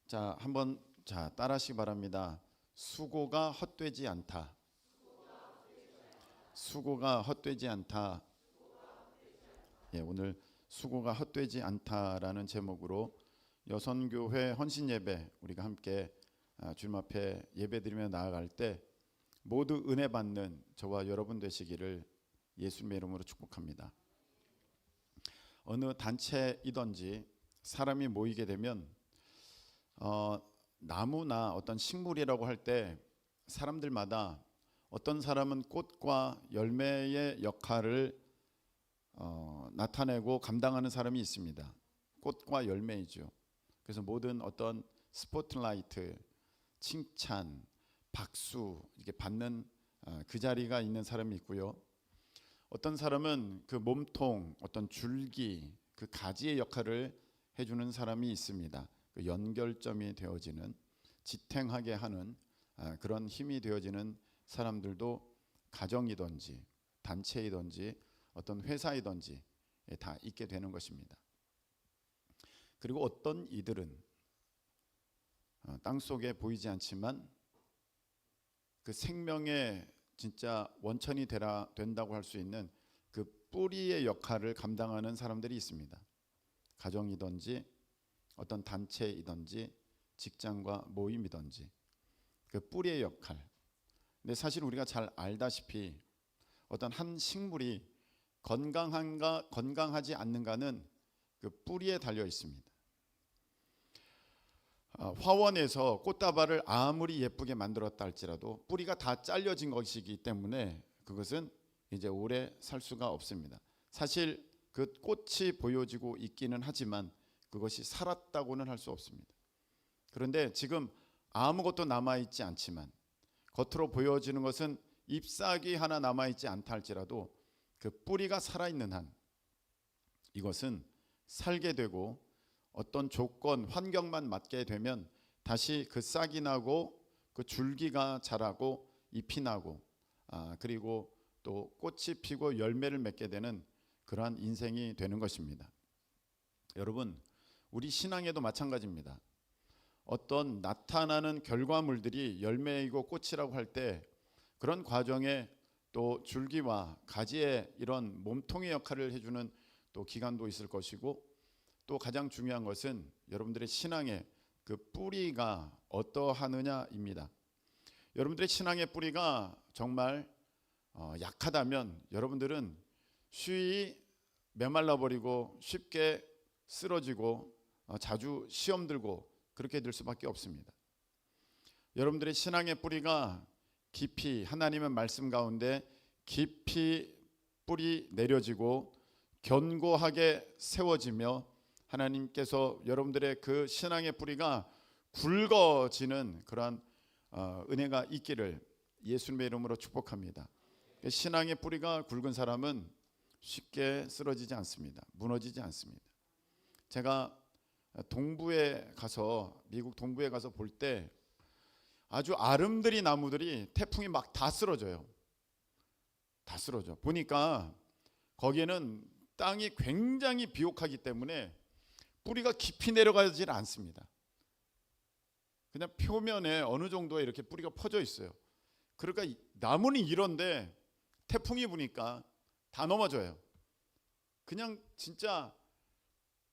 자, 한번 따라하시기 바랍니다. 수고가 헛되지 않다. 수고가 헛되지 않다. 예, 오늘 수고가 헛되지 않다라는 제목으로 여선교회 헌신예배 우리가 함께 주님 앞에 예배드리며 나아갈 때 모두 은혜 받는 저와 여러분 되시기를 예수님의 이름으로 축복합니다. 어느 단체이든지 사람이 모이게 되면 나무나 어떤 식물이라고 할 때 사람들마다 어떤 사람은 꽃과 열매의 역할을 나타내고 감당하는 사람이 있습니다. 꽃과 열매이죠. 그래서 모든 어떤 스포트라이트, 칭찬, 박수 이렇게 받는 그 자리가 있는 사람이 있고요. 어떤 사람은 그 몸통, 어떤 줄기, 그 가지의 역할을 해주는 사람이 있습니다. 그 연결점이 되어지는, 지탱하게 하는 그런 힘이 되어지는 사람들도 가정이든지 단체이든지 어떤 회사이든지 다 있게 되는 것입니다. 그리고 어떤 이들은 땅속에 보이지 않지만 그 생명의 진짜 원천이 된다고 할 수 있는 그 뿌리의 역할을 감당하는 사람들이 있습니다. 가정이든지 어떤 단체이든지 직장과 모임이든지 그 뿌리의 역할. 근데 사실 우리가 잘 알다시피 어떤 한 식물이 건강한가 건강하지 않는가는 그 뿌리에 달려 있습니다. 화원에서 꽃다발을 아무리 예쁘게 만들었다 할지라도 뿌리가 다 잘려진 것이기 때문에 그것은 이제 오래 살 수가 없습니다. 사실 그 꽃이 보여지고 있기는 하지만 그것이 살았다고는 할 수 없습니다. 그런데 지금 아무것도 남아있지 않지만 겉으로 보여지는 것은 잎사귀 하나 남아있지 않다 할지라도 그 뿌리가 살아있는 한 이것은 살게 되고 어떤 조건, 환경만 맞게 되면 다시 그 싹이 나고 그 줄기가 자라고 잎이 나고 그리고 또 꽃이 피고 열매를 맺게 되는 그러한 인생이 되는 것입니다. 여러분, 우리 신앙에도 마찬가지입니다. 어떤 나타나는 결과물들이 열매이고 꽃이라고 할 때 그런 과정에 또 줄기와 가지의 이런 몸통의 역할을 해주는 또 기관도 있을 것이고 또 가장 중요한 것은 여러분들의 신앙의 그 뿌리가 어떠하느냐입니다. 여러분들의 신앙의 뿌리가 정말 약하다면 여러분들은 쉬이 메말라 버리고 쉽게 쓰러지고 자주 시험 들고 그렇게 될 수밖에 없습니다. 여러분들의 신앙의 뿌리가 깊이 하나님의 말씀 가운데 깊이 뿌리 내려지고 견고하게 세워지며 하나님께서 여러분들의 그 신앙의 뿌리가 굵어지는 그러한 은혜가 있기를 예수님의 이름으로 축복합니다. 신앙의 뿌리가 굵은 사람은 쉽게 쓰러지지 않습니다. 무너지지 않습니다. 제가 동부에 가서 미국 동부에 가서 볼 때 아주 아름드리 나무들이 태풍이 막 다 쓰러져요. 다 쓰러져. 보니까 거기에는 땅이 굉장히 비옥하기 때문에 뿌리가 깊이 내려가질 않습니다. 그냥 표면에 어느 정도에 이렇게 뿌리가 퍼져 있어요. 그러니까 나무는 이런데 태풍이 부니까 다 넘어져요. 그냥 진짜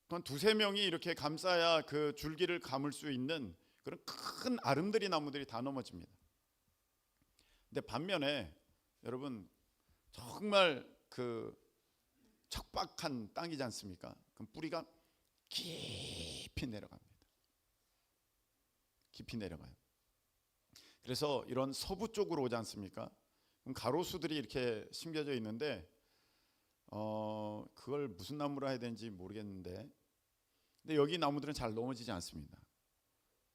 한 두세 명이 이렇게 감싸야 그 줄기를 감을 수 있는 그런 큰 아름드리 나무들이 다 넘어집니다. 근데 반면에 여러분 정말 그 척박한 땅이지 않습니까? 그럼 뿌리가 깊이 내려갑니다. 깊이 내려가요. 그래서 이런 서부 쪽으로 오지 않습니까? 그럼 가로수들이 이렇게 심겨져 있는데 그걸 무슨 나무라 해야 되는지 모르겠는데 근데 여기 나무들은 잘 넘어지지 않습니다.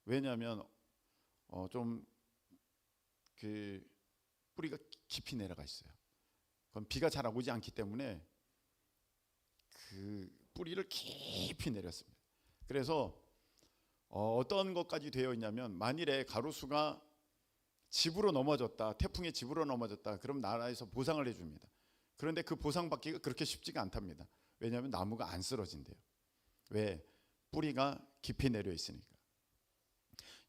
왜냐하면 좀 그 뿌리가 깊이 내려가 있어요. 그럼 비가 잘 오지 않기 때문에 그 뿌리를 깊이 내렸습니다. 그래서 어떤 것까지 되어 있냐면 만일에 가로수가 집으로 넘어졌다, 태풍의 집으로 넘어졌다, 그럼 나라에서 보상을 해줍니다. 그런데 그 보상받기가 그렇게 쉽지가 않답니다. 왜냐하면 나무가 안 쓰러진대요. 왜? 뿌리가 깊이 내려 있으니까.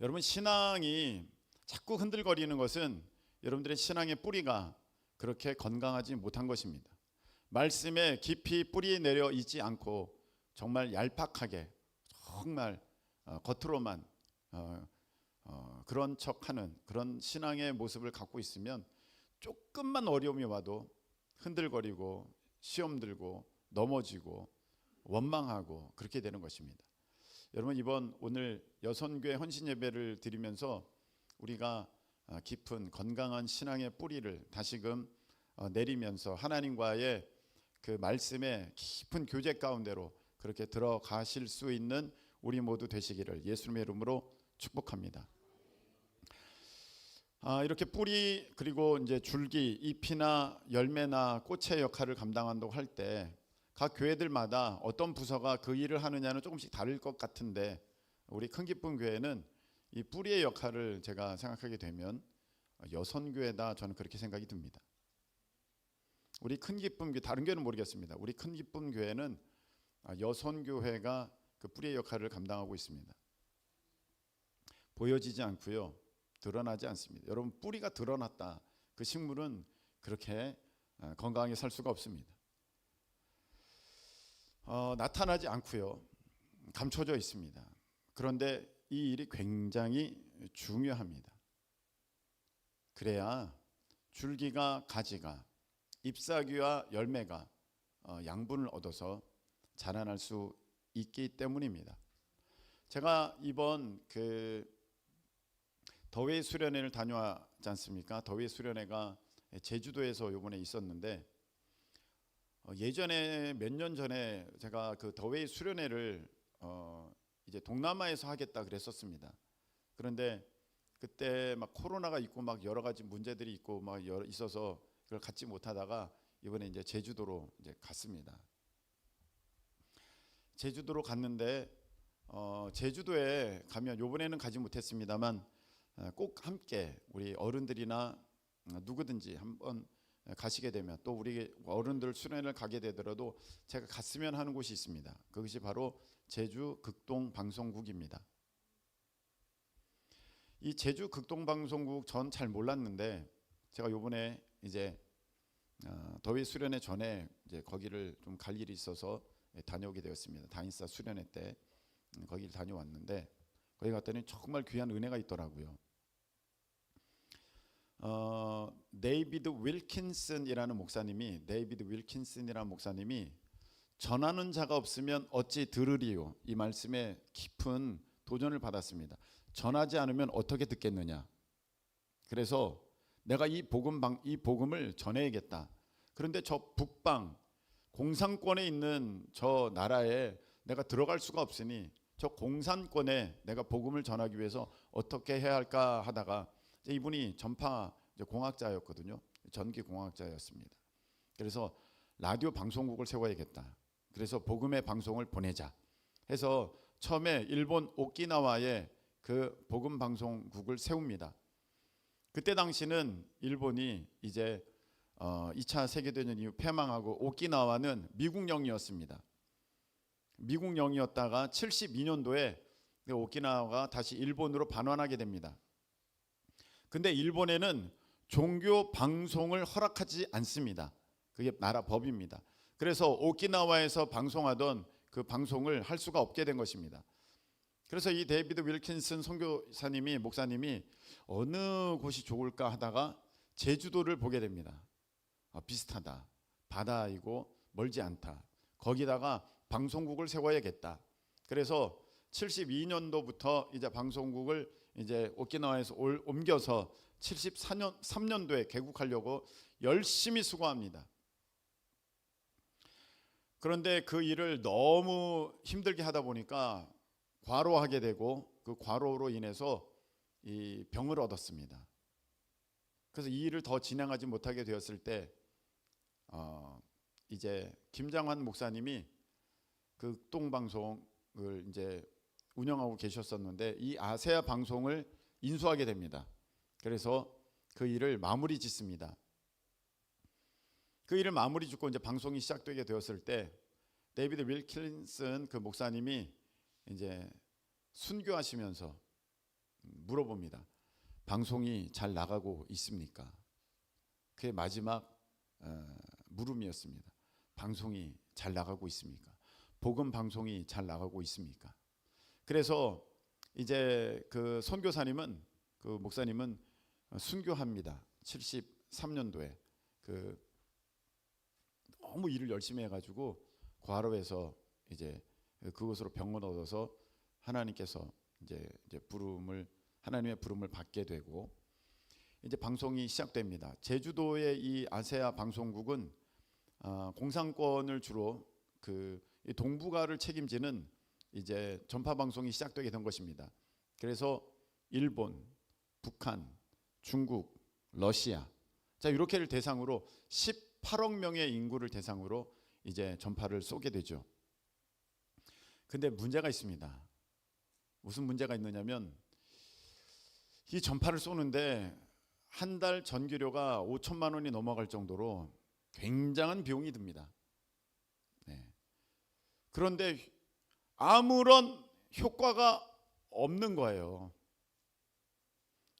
여러분, 신앙이 자꾸 흔들거리는 것은 여러분들의 신앙의 뿌리가 그렇게 건강하지 못한 것입니다. 말씀에 깊이 뿌리 내려 있지 않고 정말 얄팍하게 정말 겉으로만 그런 척하는 그런 신앙의 모습을 갖고 있으면 조금만 어려움이 와도 흔들거리고 시험 들고 넘어지고 원망하고 그렇게 되는 것입니다. 여러분, 오늘 여선교회 헌신 예배를 드리면서 우리가 깊은 건강한 신앙의 뿌리를 다시금 내리면서 하나님과의 그 말씀의 깊은 교제 가운데로 그렇게 들어가실 수 있는 우리 모두 되시기를 예수님의 이름으로 축복합니다. 이렇게 뿌리 그리고 이제 줄기, 잎이나 열매나 꽃의 역할을 감당한다고 할 때 각 교회들마다 어떤 부서가 그 일을 하느냐는 조금씩 다를 것 같은데 우리 큰 기쁨 교회는 이 뿌리의 역할을 제가 생각하게 되면 여선교회다, 저는 그렇게 생각이 듭니다. 우리 큰 기쁨 교회, 다른 교회는 모르겠습니다. 우리 큰 기쁨 교회는 여선교회가 그 뿌리의 역할을 감당하고 있습니다. 보여지지 않고요, 드러나지 않습니다. 여러분, 뿌리가 드러났다, 그 식물은 그렇게 건강하게 살 수가 없습니다. 나타나지 않고요, 감춰져 있습니다. 그런데 이 일이 굉장히 중요합니다. 그래야 줄기가, 가지가, 잎사귀와 열매가 양분을 얻어서 자라날 수 있기 때문입니다. 제가 이번 그 더웨이 수련회를 다녀왔지 않습니까? 더웨이 수련회가 제주도에서 이번에 있었는데 예전에 몇 년 전에 제가 그 더웨이 수련회를 이제 동남아에서 하겠다 그랬었습니다. 그런데 그때 막 코로나가 있고 막 여러 가지 문제들이 있고 막 있어서 그걸 갖지 못하다가 이번에 이제 제주도로 이제 갔습니다. 제주도로 갔는데 제주도에 가면 이번에는 가지 못했습니다만 꼭 함께 우리 어른들이나 누구든지 한번 가시게 되면, 또 우리 어른들 수련회를 가게 되더라도 제가 갔으면 하는 곳이 있습니다. 그것이 바로 제주 극동 방송국입니다. 이 제주 극동 방송국 전 잘 몰랐는데 제가 요번에 이제 더위 수련회 전에 이제 거기를 좀 갈 일이 있어서 다녀오게 되었습니다. 다인사 수련회 때 거기를 다녀왔는데 거기 갔더니 정말 귀한 은혜가 있더라고요. 데이비드 윌킨슨이라는 목사님이 전하는 자가 없으면 어찌 들으리요, 이 말씀에 깊은 도전을 받았습니다. 전하지 않으면 어떻게 듣겠느냐. 그래서 내가 이 복음을 전해야겠다. 그런데 저 북방 공산권에 있는 저 나라에 내가 들어갈 수가 없으니 저 공산권에 내가 복음을 전하기 위해서 어떻게 해야 할까 하다가 이분이 전파 공학자였거든요. 전기 공학자였습니다. 그래서 라디오 방송국을 세워야겠다. 그래서 복음의 방송을 보내자 해서 처음에 일본 오키나와에 그 복음 방송국을 세웁니다. 그때 당시는 일본이 이제 2차 세계대전 이후 패망하고 오키나와는 미국령이었습니다. 미국령이었다가 72년도에 오키나와가 다시 일본으로 반환하게 됩니다. 근데 일본에는 종교 방송을 허락하지 않습니다. 그게 나라 법입니다. 그래서 오키나와에서 방송하던 그 방송을 할 수가 없게 된 것입니다. 그래서 이 데이비드 윌킨슨 목사님이 어느 곳이 좋을까 하다가 제주도를 보게 됩니다. 비슷하다. 바다이고 멀지 않다. 거기다가 방송국을 세워야겠다. 그래서 72년도부터 이제 방송국을 이제 오키나와에서 옮겨서 73년도에 개국하려고 열심히 수고합니다. 그런데 그 일을 너무 힘들게 하다 보니까 과로하게 되고 그 과로로 인해서 이 병을 얻었습니다. 그래서 이 일을 더 진행하지 못하게 되었을 때 이제 김장환 목사님이 그 극동방송을 이제 운영하고 계셨었는데 이 아세아 방송을 인수하게 됩니다. 그래서 그 일을 마무리 짓습니다. 그 일을 마무리 짓고 이제 방송이 시작되게 되었을 때 데이비드 윌킨슨 그 목사님이 이제 순교하시면서 물어봅니다. 방송이 잘 나가고 있습니까? 그의 마지막 물음이었습니다. 방송이 잘 나가고 있습니까? 복음 방송이 잘 나가고 있습니까? 그래서 이제 그 선교사님은, 그 목사님은 순교합니다. 73년도에 너무 일을 열심히 해가지고 과로해서 이제 그곳으로 병을 얻어서 하나님께서 이제 하나님의 부름을 받게 되고 이제 방송이 시작됩니다. 제주도의 이 아세아 방송국은 공산권을 주로 이 동북아를 책임지는 이제 전파 방송이 시작되게 된 것입니다. 그래서 일본, 북한, 중국, 러시아, 자 이렇게를 대상으로 18억 명의 인구를 대상으로 이제 전파를 쏘게 되죠. 근데 문제가 있습니다. 무슨 문제가 있느냐면 이 전파를 쏘는데 한 달 전기료가 5천만 원이 넘어갈 정도로 굉장한 비용이 듭니다. 네. 그런데 아무런 효과가 없는 거예요.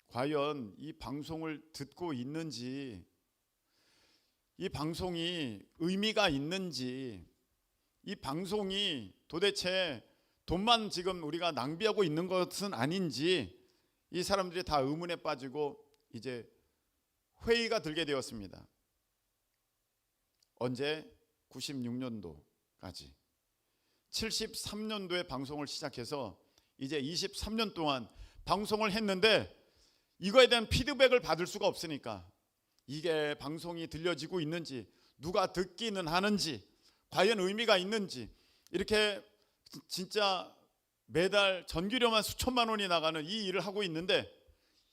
과연 이 방송을 듣고 있는지, 이 방송이 의미가 있는지, 이 방송이 도대체 돈만 지금 우리가 낭비하고 있는 것은 아닌지 이 사람들이 다 의문에 빠지고 이제 회의가 들게 되었습니다. 언제? 96년도까지 73년도에 방송을 시작해서 이제 23년 동안 방송을 했는데 이거에 대한 피드백을 받을 수가 없으니까 이게 방송이 들려지고 있는지, 누가 듣기는 하는지, 과연 의미가 있는지, 이렇게 진짜 매달 전기료만 수천만 원이 나가는 이 일을 하고 있는데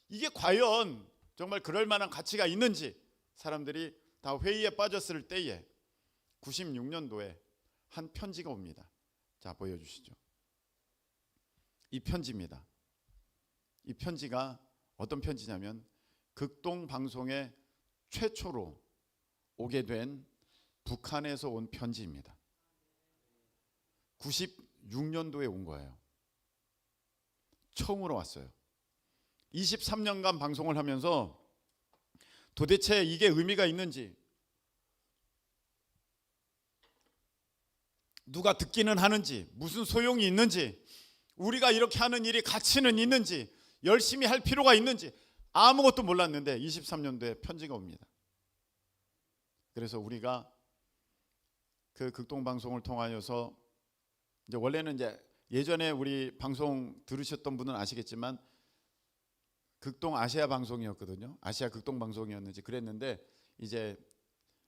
이게 과연 정말 그럴 만한 가치가 있는지 사람들이 다 회의에 빠졌을 때에 96년도에 한 편지가 옵니다. 자, 보여주시죠. 이 편지입니다. 이 편지가 어떤 편지냐면 극동방송에 최초로 오게 된 북한에서 온 편지입니다. 96년도에 온 거예요. 처음으로 왔어요. 23년간 방송을 하면서 도대체 이게 의미가 있는지, 누가 듣기는 하는지, 무슨 소용이 있는지, 우리가 이렇게 하는 일이 가치는 있는지, 열심히 할 필요가 있는지 아무것도 몰랐는데 23년도에 편지가 옵니다. 그래서 우리가 그 극동방송을 통하여서 이제 원래는 이제 예전에 우리 방송 들으셨던 분은 아시겠지만 극동 아시아 방송이었거든요. 아시아 극동 방송이었는지 그랬는데 이제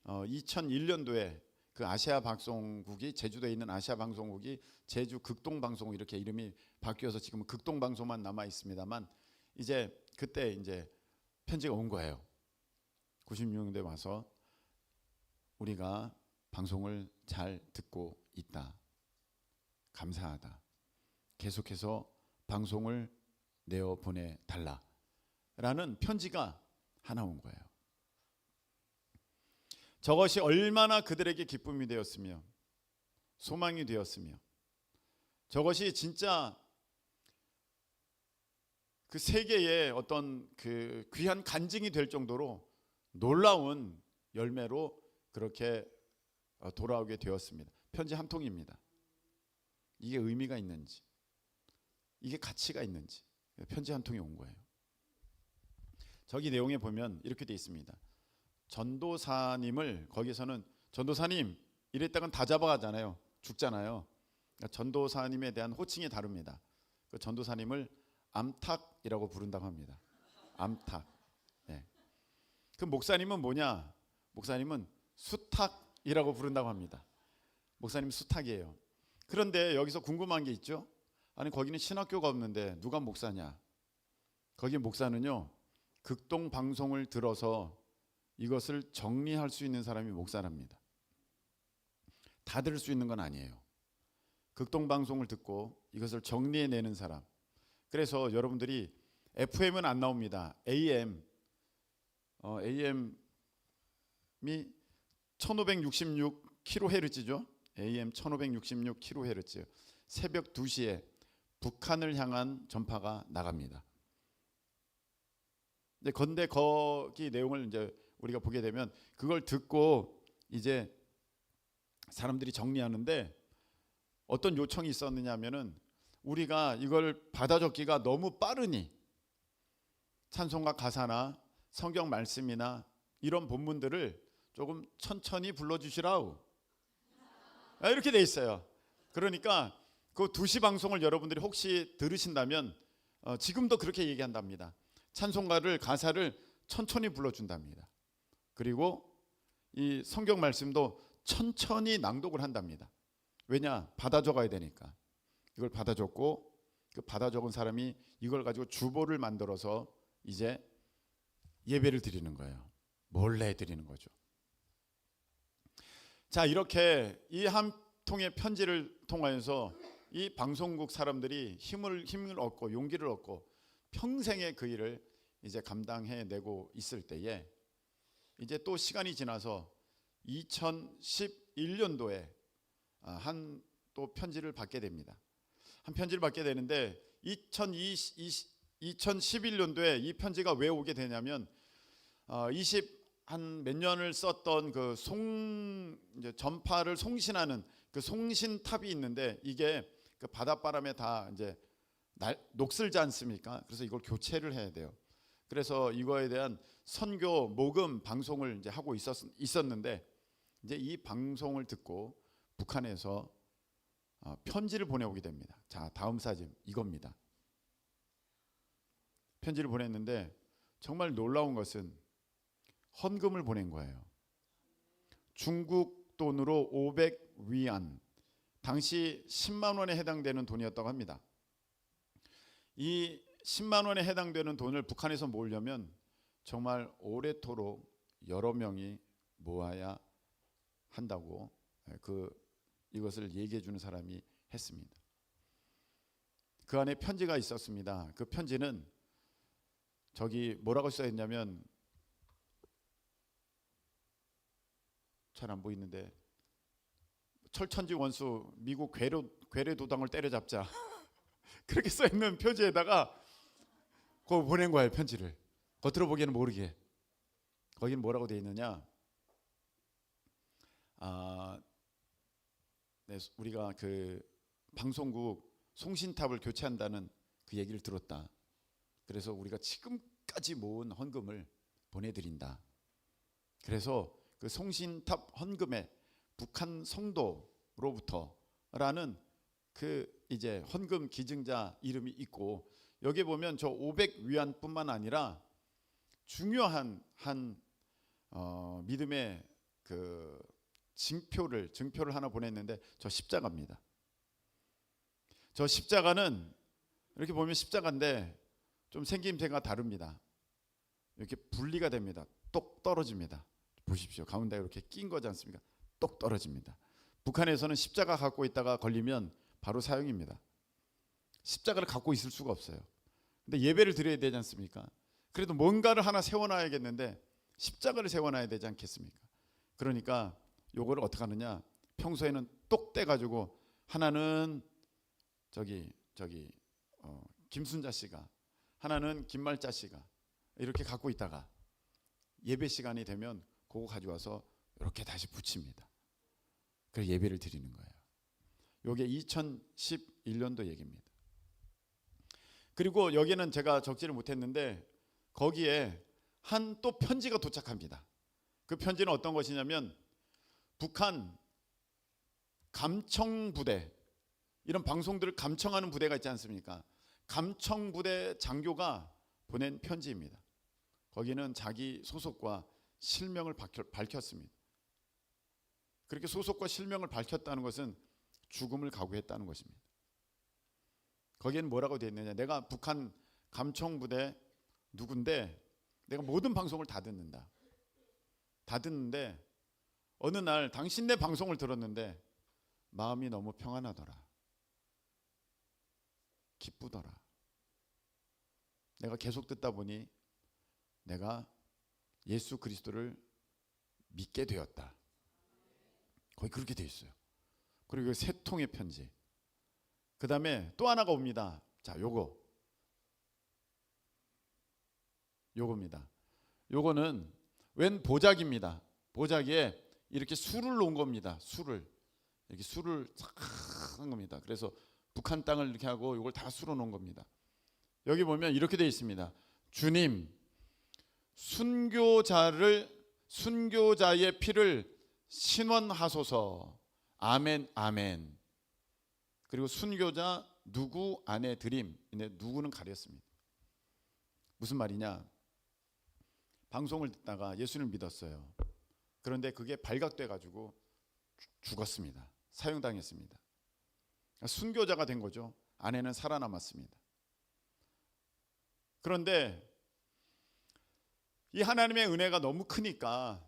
2001년도에 그 아시아 방송국이, 제주도에 있는 아시아 방송국이 제주 극동 방송 이렇게 이름이 바뀌어서 지금은 극동 방송만 남아 있습니다만 이제 그때 이제 편지가 온 거예요. 96년도에 와서 우리가 방송을 잘 듣고 있다. 감사하다. 계속해서 방송을 내어 보내 달라. 라는 편지가 하나 온 거예요. 저것이 얼마나 그들에게 기쁨이 되었으며 소망이 되었으며 저것이 진짜 그 세계의 어떤 그 귀한 간증이 될 정도로 놀라운 열매로 그렇게 돌아오게 되었습니다. 편지 한 통입니다. 이게 의미가 있는지, 이게 가치가 있는지 편지 한 통이 온 거예요. 저기 내용에 보면 이렇게 돼 있습니다. 전도사님을, 거기서는 전도사님 이랬다간 다 잡아가잖아요. 죽잖아요. 그러니까 전도사님에 대한 호칭이 다릅니다. 그 전도사님을 암탉이라고 부른다고 합니다. 암탉. 네. 그 목사님은 뭐냐? 목사님은 수탉이라고 부른다고 합니다. 목사님 수탉이에요. 그런데 여기서 궁금한 게 있죠. 아니 거기는 신학교가 없는데 누가 목사냐? 거기 목사는요, 극동 방송을 들어서 이것을 정리할 수 있는 사람이 목사랍니다. 다 들을 수 있는 건 아니에요. 극동 방송을 듣고 이것을 정리해내는 사람. 그래서 여러분들이 FM은 안 나옵니다. AM이 1566kHz죠. AM 1566kHz. 새벽 2시에 북한을 향한 전파가 나갑니다. 근데 거기 내용을 이제 우리가 보게 되면 그걸 듣고 이제 사람들이 정리하는데 어떤 요청이 있었느냐면은 우리가 이걸 받아 적기가 너무 빠르니 찬송가 가사나 성경 말씀이나 이런 본문들을 조금 천천히 불러주시라우. 이렇게 돼 있어요. 그러니까 그 2시 방송을 여러분들이 혹시 들으신다면 지금도 그렇게 얘기한답니다. 찬송가를 가사를 천천히 불러준답니다. 그리고 이 성경 말씀도 천천히 낭독을 한답니다. 왜냐? 받아 적어야 되니까. 이걸 받아 적고 그 받아 적은 사람이 이걸 가지고 주보를 만들어서 이제 예배를 드리는 거예요. 몰래 드리는 거죠. 자, 이렇게 이 한 통의 편지를 통하여서 이 방송국 사람들이 힘을 얻고 용기를 얻고 평생의 그 일을 이제 감당해내고 있을 때에 이제 또 시간이 지나서 2011년도에 한 또 편지를 받게 됩니다. 한 편지를 받게 되는데 2011년도에 이 편지가 왜 오게 되냐면 한 몇 년을 썼던 그 이제 전파를 송신하는 그 송신탑이 있는데 이게 그 바닷바람에 다 이제 녹슬지 않습니까? 그래서 이걸 교체를 해야 돼요. 그래서 이거에 대한 선교 모금 방송을 이제 하고 있었는데 이제 이 방송을 듣고 북한에서 편지를 보내오게 됩니다. 자, 다음 사진 이겁니다. 편지를 보냈는데 정말 놀라운 것은 헌금을 보낸 거예요. 중국 돈으로 500위안, 당시 10만 원에 해당되는 돈이었다고 합니다. 이 10만 원에 해당되는 돈을 북한에서 모으려면 정말 오래도록 여러 명이 모아야 한다고 이것을 얘기해 주는 사람이 했습니다. 그 안에 편지가 있었습니다. 그 편지는 저기 뭐라고 써 있냐면 잘 안 보이는데 철천지 원수 미국 괴뢰 도당을 때려잡자 그렇게 써 있는 표지에다가 그거 보낸 거예요. 편지를 겉으로 보기에는 모르게. 거긴 뭐라고 돼 있느냐? 네, 우리가 그 방송국 송신탑을 교체한다는 그 얘기를 들었다. 그래서 우리가 지금까지 모은 헌금을 보내드린다. 그래서 그 송신탑 헌금에 북한 성도로부터라는 그 이제 헌금 기증자 이름이 있고 여기에 보면 저 500위안뿐만 아니라 중요한 한 믿음의 그 증표를 하나 보냈는데 저 십자가입니다. 저 십자가는 이렇게 보면 십자가인데 좀 생김새가 다릅니다. 이렇게 분리가 됩니다. 똑 떨어집니다. 보십시오. 가운데 이렇게 낀 거지 않습니까? 똑 떨어집니다. 북한에서는 십자가 갖고 있다가 걸리면 바로 사형입니다. 십자가를 갖고 있을 수가 없어요. 근데 예배를 드려야 되지 않습니까? 그래도 뭔가를 하나 세워놔야겠는데 십자가를 세워놔야 되지 않겠습니까? 그러니까 요거를 어떻게 하느냐? 평소에는 똑 떼가지고 하나는 김순자 씨가 하나는 김말자 씨가 이렇게 갖고 있다가 예배 시간이 되면 그거 가져와서 이렇게 다시 붙입니다. 그래서 예배를 드리는 거예요. 요게 2011년도 얘기입니다. 그리고 여기는 제가 적지를 못했는데 거기에 한 또 편지가 도착합니다. 그 편지는 어떤 것이냐면 북한 감청부대, 이런 방송들을 감청하는 부대가 있지 않습니까? 감청부대 장교가 보낸 편지입니다. 거기는 자기 소속과 실명을 밝혔습니다. 그렇게 소속과 실명을 밝혔다는 것은 죽음을 각오했다는 것입니다. 거기에는 뭐라고 되어 있느냐? 내가 북한 감청부대 누군데 내가 모든 방송을 다 듣는다. 다 듣는데 어느 날 당신네 방송을 들었는데 마음이 너무 평안하더라. 기쁘더라. 내가 계속 듣다 보니 내가 예수 그리스도를 믿게 되었다. 거의 그렇게 되어 있어요. 그리고 세 통의 편지. 그 다음에 또 하나가 옵니다. 자, 요거 요겁니다. 요거는 웬 보자기입니다. 보자기에 이렇게 술을 놓은 겁니다. 술을 이렇게 술을 싹한 겁니다. 그래서 북한 땅을 이렇게 하고 이걸 다 술어 놓은 겁니다. 여기 보면 이렇게 되어 있습니다. 주님, 순교자의 피를 신원하소서. 아멘, 아멘. 그리고 순교자 누구 안에 드림. 근데 누구는 가렸습니다. 무슨 말이냐? 방송을 듣다가 예수님을 믿었어요. 그런데 그게 발각돼 가지고 죽었습니다. 사형당했습니다. 순교자가 된 거죠. 아내는 살아남았습니다. 그런데 이 하나님의 은혜가 너무 크니까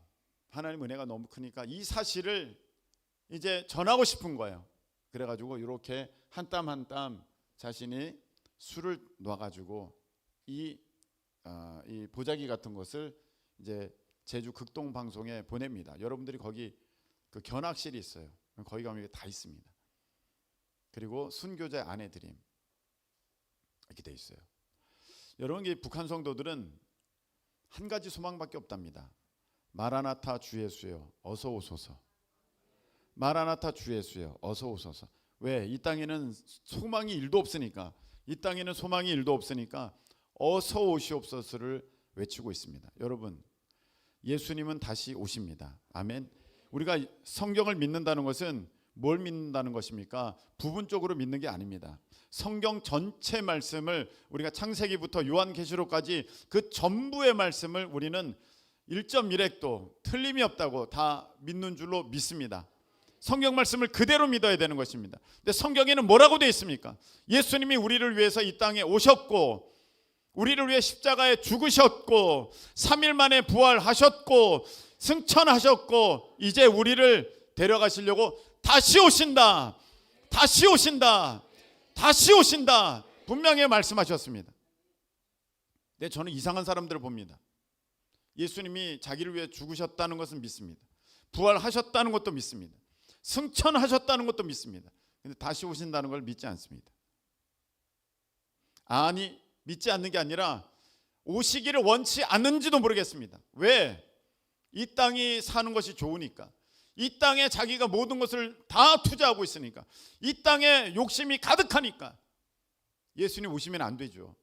이 사실을 이제 전하고 싶은 거예요. 그래가지고 이렇게 한 땀 한 땀 자신이 술을 놔가지고 이 보자기 같은 것을 이제 제주 극동 방송에 보냅니다. 여러분들이 거기 그 견학실이 있어요. 거기 가면 다 있습니다. 그리고 순교자의 아내 드림 이렇게 돼 있어요. 여러분, 이 북한 성도들은 한 가지 소망밖에 없답니다. 마라나타 주 예수여 어서 오소서. 마라나타 주 예수여 어서 오소서. 왜? 이 땅에는 소망이 1도 없으니까. 이 땅에는 소망이 1도 없으니까 어서 오시옵소서를 외치고 있습니다. 여러분, 예수님은 다시 오십니다. 아멘. 우리가 성경을 믿는다는 것은 뭘 믿는다는 것입니까? 부분적으로 믿는 게 아닙니다. 성경 전체 말씀을 우리가 창세기부터 요한계시록까지 그 전부의 말씀을 우리는 1.1획도 틀림이 없다고 다 믿는 줄로 믿습니다. 성경 말씀을 그대로 믿어야 되는 것입니다. 근데 성경에는 뭐라고 되어 있습니까? 예수님이 우리를 위해서 이 땅에 오셨고, 우리를 위해 십자가에 죽으셨고, 3일 만에 부활하셨고, 승천하셨고, 이제 우리를 데려가시려고 다시 오신다. 다시 오신다. 다시 오신다. 분명히 말씀하셨습니다. 근데 저는 이상한 사람들을 봅니다. 예수님이 자기를 위해 죽으셨다는 것은 믿습니다. 부활하셨다는 것도 믿습니다. 승천하셨다는 것도 믿습니다. 근데 다시 오신다는 걸 믿지 않습니다. 아니, 믿지 않는 게 아니라 오시기를 원치 않는지도 모르겠습니다. 왜? 이 땅이 사는 것이 좋으니까. 이 땅에 자기가 모든 것을 다 투자하고 있으니까. 이 땅에 욕심이 가득하니까. 예수님 오시면 안 되죠.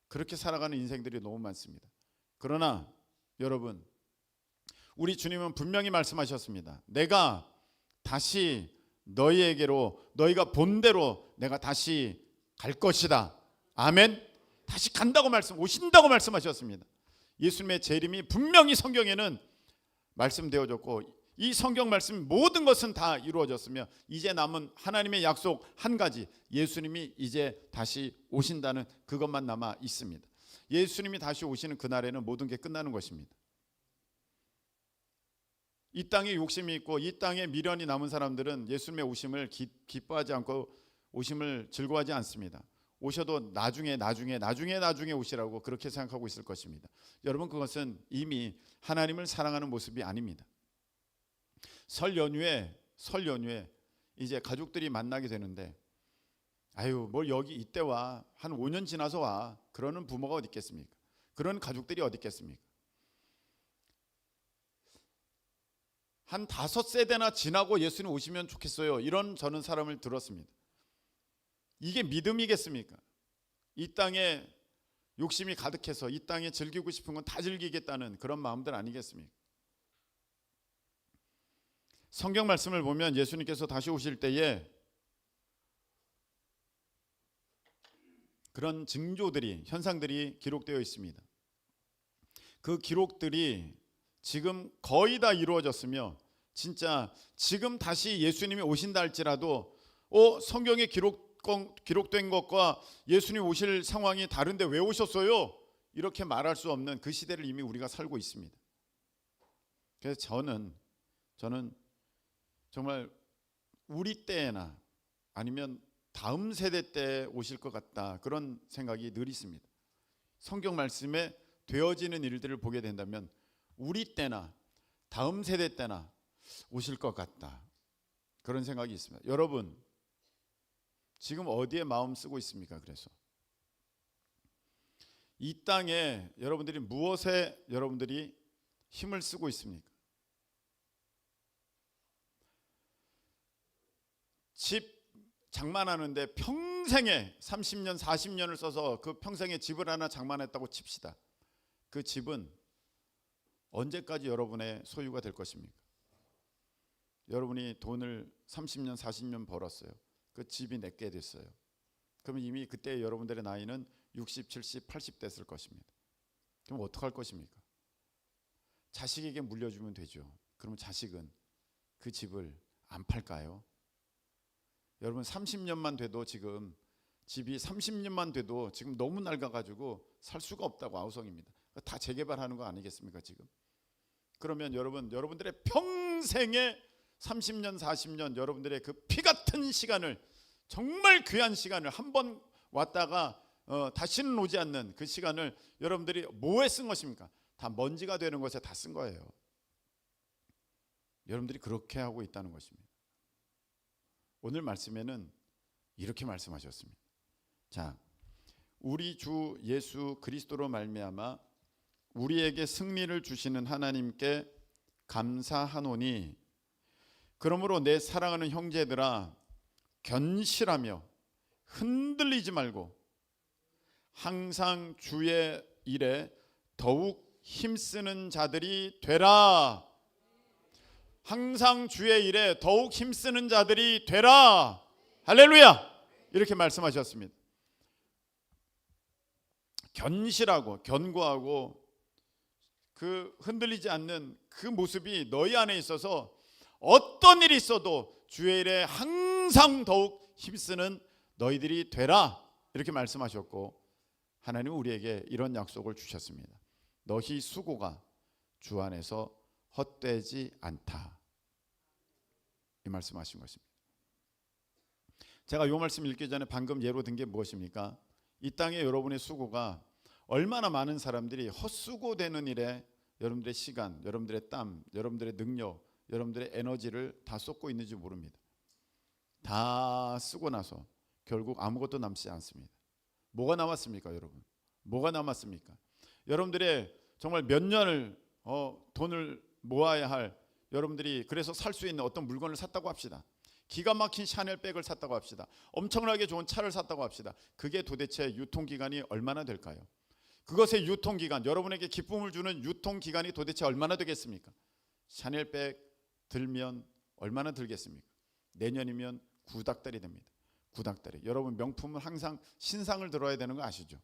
그렇게 살아가는 인생들이 너무 많습니다. 그러나 여러분, 우리 주님은 분명히 말씀하셨습니다. 내가 다시 너희에게로, 너희가 본대로 내가 다시 갈 것이다. 아멘. 다시 간다고 오신다고 말씀하셨습니다. 예수님의 재림이 분명히 성경에는 말씀되어졌고, 이 성경 말씀 모든 것은 다 이루어졌으며, 이제 남은 하나님의 약속 한 가지, 예수님이 이제 다시 오신다는 그것만 남아 있습니다. 예수님이 다시 오시는 그날에는 모든 게 끝나는 것입니다. 이 땅에 욕심이 있고 이 땅에 미련이 남은 사람들은 예수님의 오심을 기뻐하지 않고 오심을 즐거워하지 않습니다. 오셔도 나중에 오시라고 그렇게 생각하고 있을 것입니다. 여러분, 그것은 이미 하나님을 사랑하는 모습이 아닙니다. 설 연휴에 이제 가족들이 만나게 되는데, 아유, 뭘 여기 이때 와, 한 5년 지나서 와, 그러는 부모가 어디 있겠습니까? 그런 가족들이 어디 있겠습니까? 한 5세대나 지나고 예수님 오시면 좋겠어요, 이런 저는 사람을 들었습니다. 이게 믿음이겠습니까? 이 땅에 욕심이 가득해서 이 땅에 즐기고 싶은 건 다 즐기겠다는 그런 마음들 아니겠습니까? 성경 말씀을 보면 예수님께서 다시 오실 때에 그런 징조들이, 현상들이 기록되어 있습니다. 그 기록들이 지금 거의 다 이루어졌으며, 진짜 지금 다시 예수님이 오신다 할지라도 성경에 기록된 것과 예수님 오실 상황이 다른데 왜 오셨어요? 이렇게 말할 수 없는 그 시대를 이미 우리가 살고 있습니다. 그래서 저는 정말 우리 때나 아니면 다음 세대 때 오실 것 같다, 그런 생각이 늘 있습니다. 성경 말씀에 되어지는 일들을 보게 된다면 우리 때나 다음 세대 때나 오실 것 같다, 그런 생각이 있습니다. 여러분, 지금 어디에 마음 쓰고 있습니까? 그래서 이 땅에 여러분들이 무엇에 여러분들이 힘을 쓰고 있습니까? 집 장만하는데 평생에 30년 40년을 써서 그 평생에 집을 하나 장만했다고 칩시다. 그 집은 언제까지 여러분의 소유가 될 것입니까? 여러분이 돈을 30년 40년 벌었어요. 그 집이 내게 됐어요. 그럼 이미 그때 여러분들의 나이는 60, 70, 80 됐을 것입니다. 그럼 어떡할 것입니까? 자식에게 물려주면 되죠. 그러면 자식은 그 집을 안 팔까요? 여러분 30년만 돼도 지금 집이 30년만 돼도 지금 너무 낡아가지고 살 수가 없다고 아우성입니다. 다 재개발하는 거 아니겠습니까 지금? 그러면 여러분들의 평생의 30년 40년 여러분들의 그 피 같은 시간을, 정말 귀한 시간을, 한 번 왔다가 다시는 오지 않는 그 시간을 여러분들이 뭐에 쓴 것입니까? 다 먼지가 되는 것에 다 쓴 거예요. 여러분들이 그렇게 하고 있다는 것입니다. 오늘 말씀에는 이렇게 말씀하셨습니다. 자, 우리 주 예수 그리스도로 말미암아 우리에게 승리를 주시는 하나님께 감사하노니, 그러므로 내 사랑하는 형제들아, 견실하며 흔들리지 말고 항상 주의 일에 더욱 힘쓰는 자들이 되라. 항상 주의 일에 더욱 힘쓰는 자들이 되라. 할렐루야. 이렇게 말씀하셨습니다. 견실하고 견고하고 그 흔들리지 않는 그 모습이 너희 안에 있어서 어떤 일이 있어도 주의 일에 항상 더욱 힘쓰는 너희들이 되라. 이렇게 말씀하셨고, 하나님은 우리에게 이런 약속을 주셨습니다. 너희 수고가 주 안에서 헛되지 않다. 이 말씀하신 것입니다. 제가 이 말씀 읽기 전에 방금 예로 든 게 무엇입니까? 이 땅에 여러분의 수고가 얼마나 많은 사람들이 헛수고되는 일에 여러분들의 시간, 여러분들의 땀, 여러분들의 능력, 여러분들의 에너지를 다 쏟고 있는지 모릅니다. 다 쓰고 나서 결국 아무것도 남지 않습니다. 뭐가 남았습니까, 여러분? 뭐가 남았습니까? 여러분들의 정말 몇 년을 돈을 모아야 할, 여러분들이 그래서 살 수 있는 어떤 물건을 샀다고 합시다. 기가 막힌 샤넬 백을 샀다고 합시다. 엄청나게 좋은 차를 샀다고 합시다. 그게 도대체 유통기간이 얼마나 될까요? 그것의 유통기간, 여러분에게 기쁨을 주는 유통기간이 도대체 얼마나 되겠습니까? 샤넬 백 들면 얼마나 들겠습니까? 내년이면 구닥다리 됩니다. 구닥다리. 여러분, 명품은 항상 신상을 들어야 되는 거 아시죠?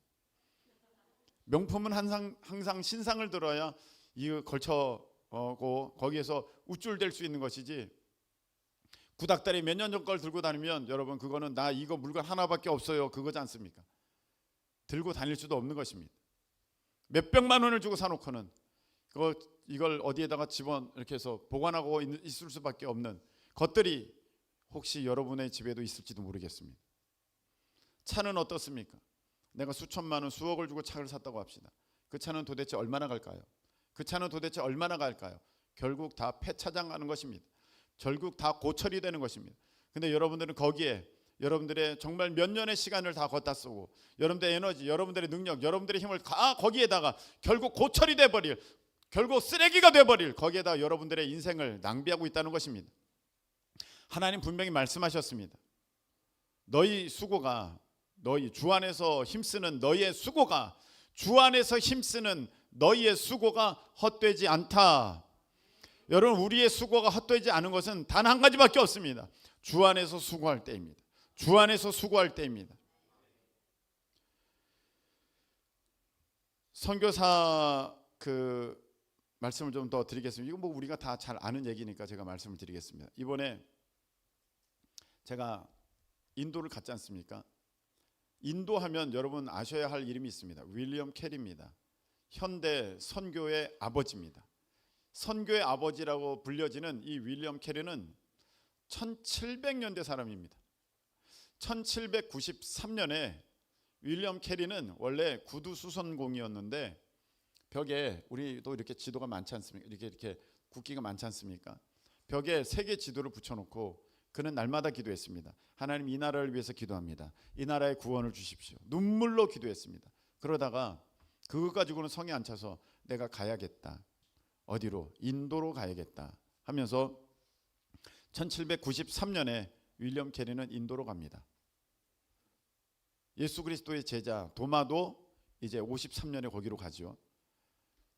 명품은 항상 신상을 들어야 이거 걸쳐고 거기에서 우쭐댈 수 있는 것이지, 구닥다리 몇 년 전 걸 들고 다니면 여러분 그거는 나 이거 물건 하나밖에 없어요, 그거지 않습니까? 들고 다닐 수도 없는 것입니다. 몇백만 원을 주고 사놓고는 이걸 어디에다가 이렇게 해서 보관하고 있을 수밖에 없는 것들이 혹시 여러분의 집에도 있을지도 모르겠습니다. 차는 어떻습니까? 내가 수천만 원, 수억을 주고 차를 샀다고 합시다. 그 차는 도대체 얼마나 갈까요? 그 차는 도대체 얼마나 갈까요? 결국 다 폐차장 가는 것입니다. 결국 다 고철이 되는 것입니다. 근데 여러분들은 거기에 여러분들의 정말 몇 년의 시간을 다 걷다 쓰고, 여러분들의 에너지, 여러분들의 능력, 여러분들의 힘을 다 거기에다가 결국 고철이 돼버릴, 결국 쓰레기가 돼버릴, 거기에다 여러분들의 인생을 낭비하고 있다는 것입니다. 하나님 분명히 말씀하셨습니다. 너희 수고가, 너희 주 안에서 힘쓰는 너희의 수고가, 주 안에서 힘쓰는 너희의 수고가 헛되지 않다. 여러분, 우리의 수고가 헛되지 않은 것은 단 한 가지밖에 없습니다. 주 안에서 수고할 때입니다. 주 안에서 수고할 때입니다. 선교사 말씀을 좀 더 드리겠습니다. 이거 뭐 우리가 다 잘 아는 얘기니까 제가 말씀을 드리겠습니다. 이번에 제가 인도를 갔지 않습니까? 인도하면 여러분 아셔야 할 이름이 있습니다. 윌리엄 캐리입니다. 현대 선교의 아버지입니다. 선교의 아버지라고 불려지는 이 윌리엄 캐리는 1700년대 사람입니다. 1793년에 윌리엄 캐리는 원래 구두 수선공이었는데, 벽에, 우리도 이렇게 지도가 많지 않습니까? 이렇게 국기가 많지 않습니까? 벽에 세계 지도를 붙여놓고 그는 날마다 기도했습니다. 하나님, 이 나라를 위해서 기도합니다. 이 나라의 구원을 주십시오. 눈물로 기도했습니다. 그러다가 그거 가지고는 성에 안 차서 내가 가야겠다. 어디로? 인도로 가야겠다 하면서 1793년에 윌리엄 캐리는 인도로 갑니다. 예수 그리스도의 제자 도마도 이제 53년에 거기로 가죠.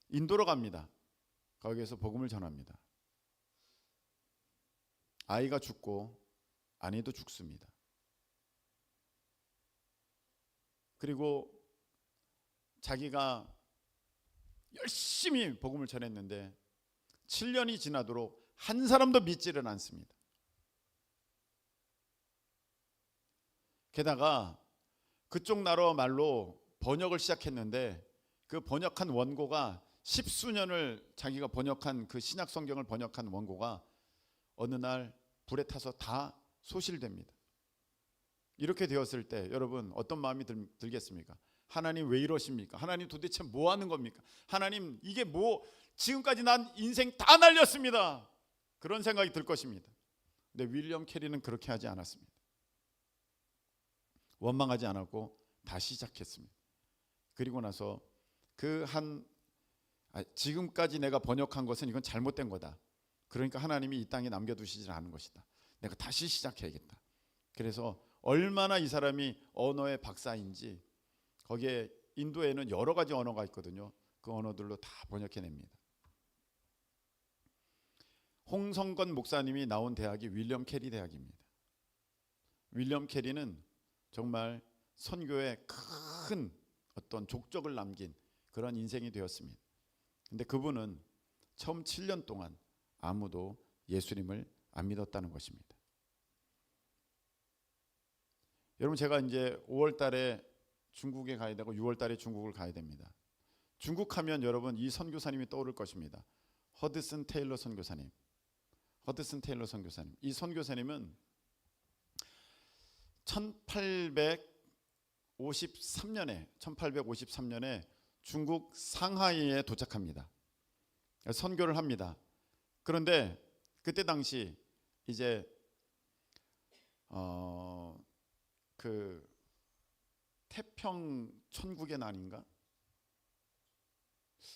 인도로 갑니다. 거기에서 복음을 전합니다. 아이가 죽고 아내도 죽습니다. 그리고 자기가 열심히 복음을 전했는데 7년이 지나도록 한 사람도 믿지를 않습니다. 게다가 그쪽 나라 말로 번역을 시작했는데 그 번역한 원고가 10수년을 자기가 번역한 그 신약 성경을 번역한 원고가 어느 날 불에 타서 다 소실됩니다. 이렇게 되었을 때 여러분 어떤 마음이 들겠습니까? 하나님 왜 이러십니까? 하나님 도대체 뭐 하는 겁니까? 하나님 이게 뭐 지금까지 난 인생 다 날렸습니다. 그런 생각이 들 것입니다. 근데 윌리엄 캐리는 그렇게 하지 않았습니다. 원망하지 않았고 다시 시작했습니다. 그리고 나서 지금까지 내가 번역한 것은 이건 잘못된 거다. 그러니까 하나님이 이 땅에 남겨두시지 않은 것이다. 내가 다시 시작해야겠다. 그래서 얼마나 이 사람이 언어의 박사인지 거기에 인도에는 여러 가지 언어가 있거든요. 그 언어들로 다 번역해냅니다. 홍성건 목사님이 나온 대학이 윌리엄 캐리 대학입니다. 윌리엄 캐리는 정말 선교에 큰 어떤 족적을 남긴 그런 인생이 되었습니다. 근데 그분은 처음 7년 동안 아무도 예수님을 안 믿었다는 것입니다. 여러분 제가 이제 5월 달에 중국에 가야 되고 6월 달에 중국을 가야 됩니다. 중국 하면 여러분 이 선교사님이 떠오를 것입니다. 허드슨 테일러 선교사님. 허드슨 테일러 선교사님. 이 선교사님은 1853년에 중국 상하이에 도착합니다. 선교를 합니다. 그런데 그때 당시 이제 그 태평 천국의 난인가?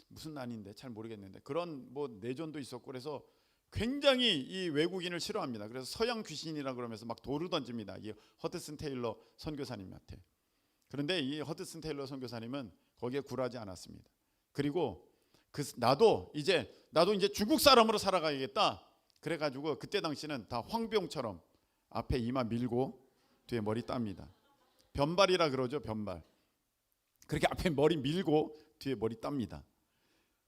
무슨 난인데 잘 모르겠는데 그런 뭐 내전도 있었고 그래서 굉장히 이 외국인을 싫어합니다. 그래서 서양 귀신이라 그러면서 막 돌을 던집니다. 이 허드슨 테일러 선교사님한테. 그런데 이 허드슨 테일러 선교사님은 거기에 굴하지 않았습니다. 그리고 나도 이제 중국 사람으로 살아가야겠다. 그래가지고 그때 당시는 다 황병처럼 앞에 이마 밀고 뒤에 머리 땁니다. 변발이라 그러죠. 변발. 그렇게 앞에 머리 밀고 뒤에 머리 땁니다.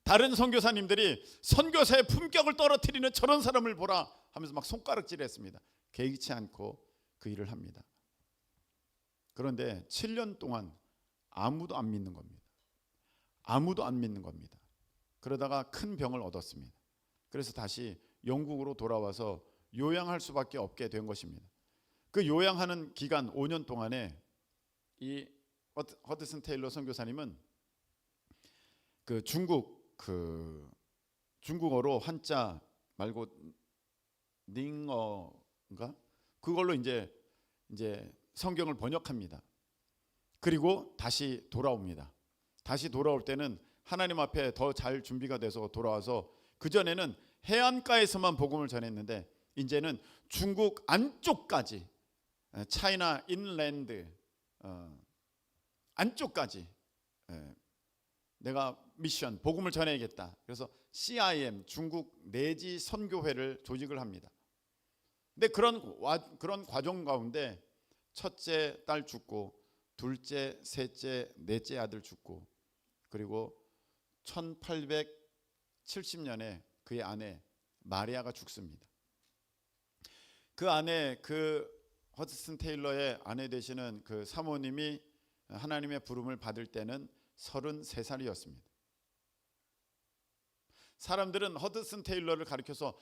다른 선교사님들이 선교사의 품격을 떨어뜨리는 저런 사람을 보라 하면서 막 손가락질했습니다. 개의치 않고 그 일을 합니다. 그런데 7년 동안 아무도 안 믿는 겁니다. 아무도 안 믿는 겁니다. 그러다가 큰 병을 얻었습니다. 그래서 다시 영국으로 돌아와서 요양할 수밖에 없게 된 것입니다. 그 요양하는 기간 5년 동안에 이 허드슨 테일러 선교사님은 그 중국어로 한자 말고 닝어인가 그걸로 이제 성경을 번역합니다. 그리고 다시 돌아옵니다. 다시 돌아올 때는 하나님 앞에 더 잘 준비가 돼서 돌아와서 그 전에는 해안가에서만 복음을 전했는데 이제는 중국 안쪽까지 차이나 인랜드 안쪽까지 내가 미션 복음을 전해야겠다. 그래서 CIM 중국 내지 선교회를 조직을 합니다. 근데 그런 과정 가운데 첫째 딸 죽고 둘째, 셋째, 넷째 아들 죽고 그리고 1870년에 그의 아내 마리아가 죽습니다. 그 아내 허드슨 테일러의 아내 되시는 그 사모님이 하나님의 부름을 받을 때는 33살이었습니다. 사람들은 허드슨 테일러를 가리켜서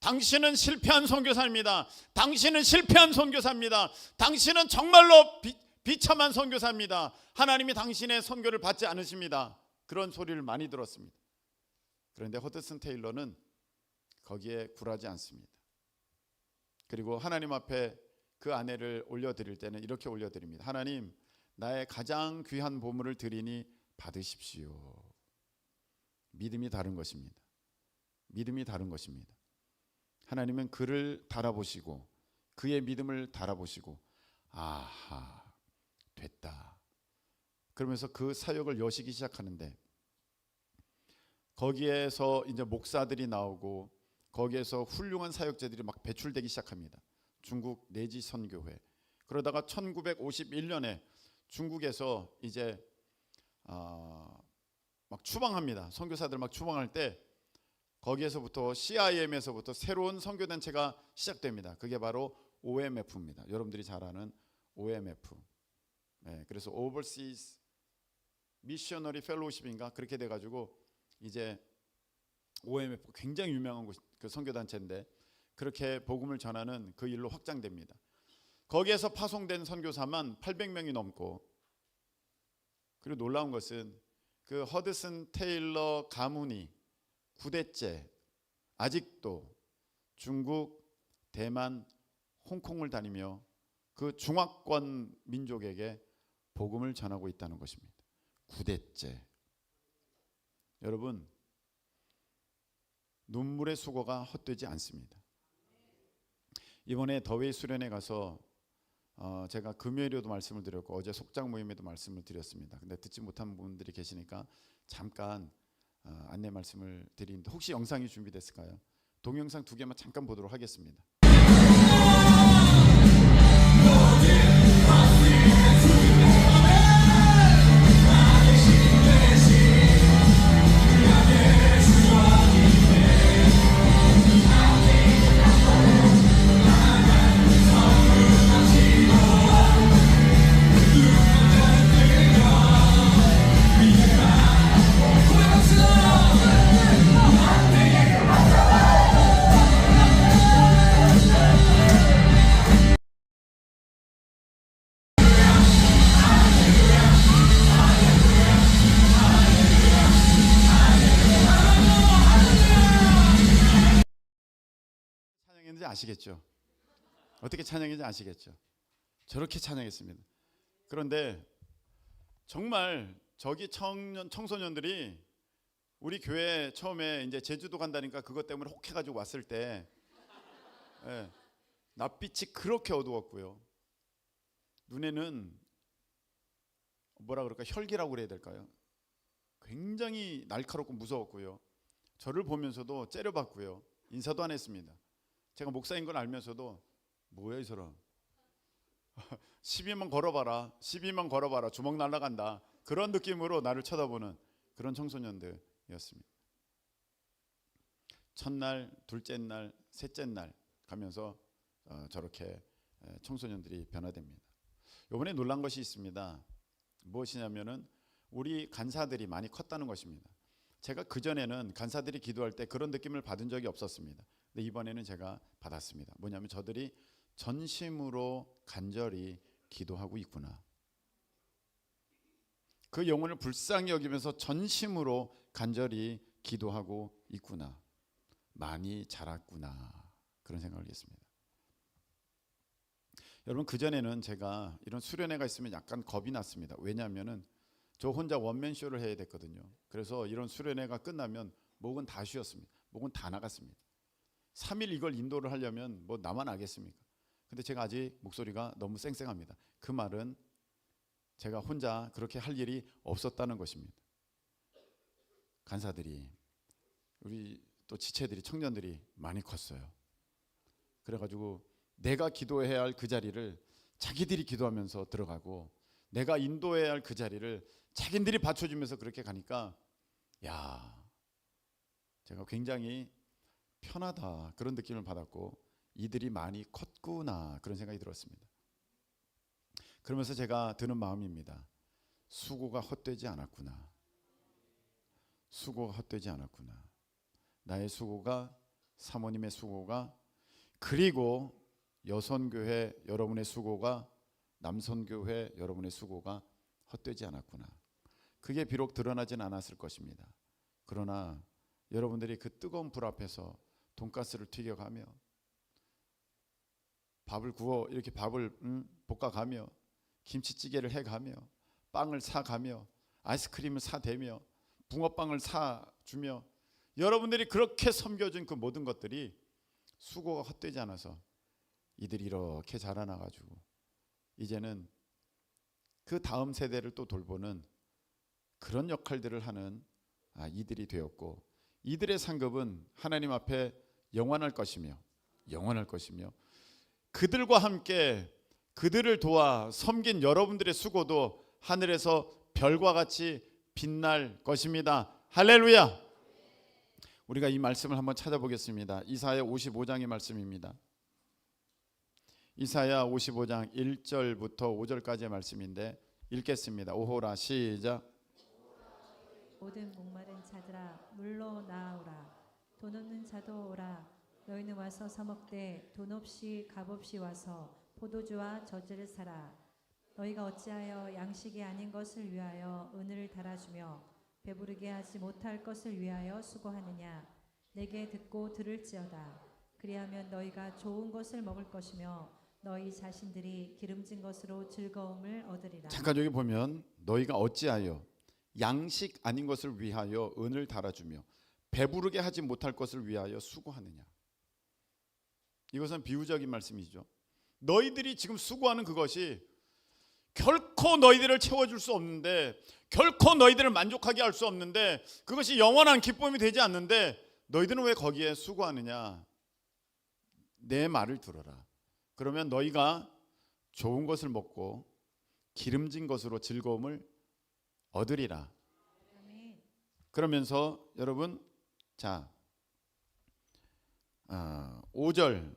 당신은 실패한 선교사입니다. 당신은 실패한 선교사입니다. 당신은 정말로 비참한 선교사입니다. 하나님이 당신의 선교를 받지 않으십니다. 그런 소리를 많이 들었습니다. 그런데 허드슨 테일러는 거기에 굴하지 않습니다. 그리고 하나님 앞에 그 아내를 올려드릴 때는 이렇게 올려드립니다. 하나님, 나의 가장 귀한 보물을 드리니 받으십시오. 믿음이 다른 것입니다. 믿음이 다른 것입니다. 하나님은 그를 달아보시고 그의 믿음을 달아보시고 아하 됐다. 그러면서 그 사역을 여시기 시작하는데 거기에서 이제 목사들이 나오고 거기에서 훌륭한 사역자들이 막 배출되기 시작합니다. 중국 내지 선교회. 그러다가 1951년에 중국에서 이제 막 추방합니다. 선교사들 막 추방할 때 거기에서부터 CIM에서부터 새로운 선교단체가 시작됩니다. 그게 바로 OMF입니다. 여러분들이 잘 아는 OMF. 네, 그래서 Overseas Missionary Fellowship인가 그렇게 돼가지고 이제 OMF 굉장히 유명한 그 선교단체인데 그렇게 복음을 전하는 그 일로 확장됩니다. 거기에서 파송된 선교사만 800명이 넘고 그리고 놀라운 것은 그 허드슨 테일러 가문이 9대째 아직도 중국, 대만, 홍콩을 다니며 그 중화권 민족에게 복음을 전하고 있다는 것입니다. 9대째. 여러분 눈물의 수고가 헛되지 않습니다. 이번에 더웨이 수련회 가서 제가 금요일에도 말씀을 드렸고 어제 속장 모임에도 말씀을 드렸습니다. 근데 듣지 못한 분들이 계시니까 잠깐 안내 말씀을 드리는데 혹시 영상이 준비됐을까요? 동영상 2개만 잠깐 보도록 하겠습니다. 찬양했는지 아시겠죠? 어떻게 찬양했는지 아시겠죠? 저렇게 찬양했습니다. 그런데 정말 저기 청소년들이 우리 교회 처음에 이제 제주도 간다니까 그것 때문에 혹해가지고 왔을 때 낯빛이 그렇게 어두웠고요. 눈에는 뭐라 그럴까 혈기라고 그래야 될까요? 굉장히 날카롭고 무서웠고요. 저를 보면서도 째려봤고요. 인사도 안 했습니다. 제가 목사인 걸 알면서도 뭐야 이 사람 시비만 걸어봐라 시비만 걸어봐라 주먹 날라간다 그런 느낌으로 나를 쳐다보는 그런 청소년들이었습니다. 첫날 둘째 날 셋째 날 가면서 저렇게 청소년들이 변화됩니다. 이번에 놀란 것이 있습니다. 무엇이냐면은 우리 간사들이 많이 컸다는 것입니다. 제가 그전에는 간사들이 기도할 때 그런 느낌을 받은 적이 없었습니다. 근데 이번에는 제가 받았습니다. 뭐냐면 저들이 전심으로 간절히 기도하고 있구나. 그 영혼을 불쌍히 여기면서 전심으로 간절히 기도하고 있구나. 많이 자랐구나. 그런 생각을 했습니다. 여러분 그전에는 제가 이런 수련회가 있으면 약간 겁이 났습니다. 왜냐하면은 저 혼자 원맨쇼를 해야 됐거든요. 그래서 이런 수련회가 끝나면 목은 다 쉬었습니다. 목은 다 나갔습니다. 3일 이걸 인도를 하려면 뭐 나만 알겠습니까? 근데 제가 아직 목소리가 너무 쌩쌩합니다. 그 말은 제가 혼자 그렇게 할 일이 없었다는 것입니다. 간사들이 우리 또 지체들이 청년들이 많이 컸어요. 그래가지고 내가 기도해야 할 그 자리를 자기들이 기도하면서 들어가고 내가 인도해야 할 그 자리를 자기들이 받쳐주면서 그렇게 가니까 야 제가 굉장히 편하다 그런 느낌을 받았고 이들이 많이 컸구나 그런 생각이 들었습니다. 그러면서 제가 드는 마음입니다. 수고가 헛되지 않았구나. 수고가 헛되지 않았구나. 나의 수고가 사모님의 수고가 그리고 여선교회 여러분의 수고가 남선교회 여러분의 수고가 헛되지 않았구나. 그게 비록 드러나진 않았을 것입니다. 그러나 여러분들이 그 뜨거운 불 앞에서 돈가스를 튀겨가며 밥을 구워 이렇게 밥을 볶아가며 김치찌개를 해가며 빵을 사가며 아이스크림을 사대며 붕어빵을 사주며 여러분들이 그렇게 섬겨준 그 모든 것들이 수고가 헛되지 않아서 이들이 이렇게 자라나가지고 이제는 그 다음 세대를 또 돌보는 그런 역할들을 하는 이들이 되었고, 이들의 상급은 하나님 앞에 영원할 것이며 그들과 함께 그들을 도와 섬긴 여러분들의 수고도 하늘에서 별과 같이 빛날 것입니다. 할렐루야. 우리가 이 말씀을 한번 찾아보겠습니다. 이사야 55장의 말씀입니다. 이사야 55장 1절부터 5절까지의 말씀인데 읽겠습니다. 오호라 시작. 모든 목마른 자들아 물로 나아오라. 돈 없는 자도 오라. 너희는 와서 사먹되 돈 없이 값 없이 와서 포도주와 저주를 사라. 너희가 어찌하여 양식이 아닌 것을 위하여 은을 달아주며 배부르게 하지 못할 것을 위하여 수고하느냐. 내게 듣고 들을지어다. 그리하면 너희가 좋은 것을 먹을 것이며 너희 자신들이 기름진 것으로 즐거움을 얻으리라. 잠깐 여기 보면 너희가 어찌하여 양식 아닌 것을 위하여 은을 달아주며 배부르게 하지 못할 것을 위하여 수고하느냐. 이것은 비유적인 말씀이죠. 너희들이 지금 수고하는 그것이 결코 너희들을 채워줄 수 없는데, 결코 너희들을 만족하게 할 수 없는데, 그것이 영원한 기쁨이 되지 않는데 너희들은 왜 거기에 수고하느냐. 내 말을 들어라. 그러면 너희가 좋은 것을 먹고 기름진 것으로 즐거움을 얻으리라. 아멘. 그러면서 여러분, 자 5절